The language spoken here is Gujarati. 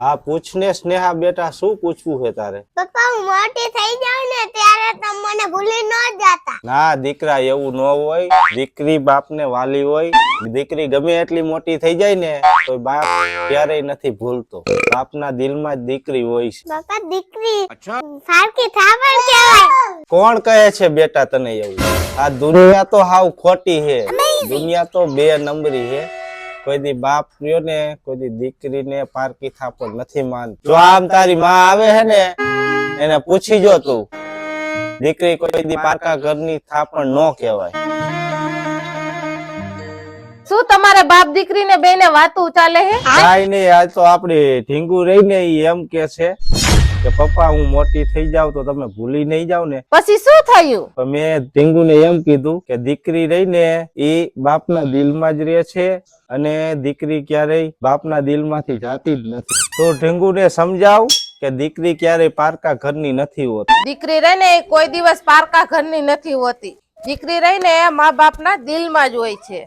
હા પૂછને સ્નેહા બેટા, શું પૂછવું છે તારે? પપ્પા હું મોટી થઈ જાઉં ને ત્યારે તમે મને ભૂલી ન જાતા. ના દીકરા, એવું ન હોય. દીકરી બાપને વાલી હોય. દીકરી ગમે એટલી મોટી થઈ જાય ને તો બાપ ક્યારેય નથી ભૂલતો. બાપના દિલમાં જ દીકરી હોય છે. પપ્પા દીકરી ફારકી થાપણ કહેવાય. કોણ કહે છે બેટા તને એવું? આ દુનિયા તો હાવ ખોટી છે. દુનિયા તો 2 નંબરી છે. કોઈ દી બાપ રહ્યો ને કોઈ દી દીકરીને પારકી થાપણ નથી માનતો. જો આમ તારી માં આવે છે ને એને પૂછી જો તું, દીકરી કોઈ દી પારકા ઘરની થાપણ ન કહેવાય. શું તમારે બાપ દીકરીને બેને વાતું ચાલે હે? કાઈ નહીં, આ તો આપડી ઢીંગુ રહીને ઈ એમ કે છે કે પપ્પા હું મોટી થઈ જાવ તો તમે ભૂલી નહીં જાવ ને. પછી શું થયું? પણ મેં ઢીંગુને એમ કીધું કે દીકરી રહીને ઈ બાપના દિલમાં જ રહે છે અને દીકરી ક્યારેય બાપના દિલમાંથી જાતી જ નથી. તો ઢીંગુને સમજાવ કે દીકરી ક્યારેય પારકા ઘરની નથી હોતી. દીકરી રહીને એ કોઈ દિવસ પારકા ઘરની નથી હોતી. દીકરી રહીને મા બાપના દિલમાં જ હોય છે.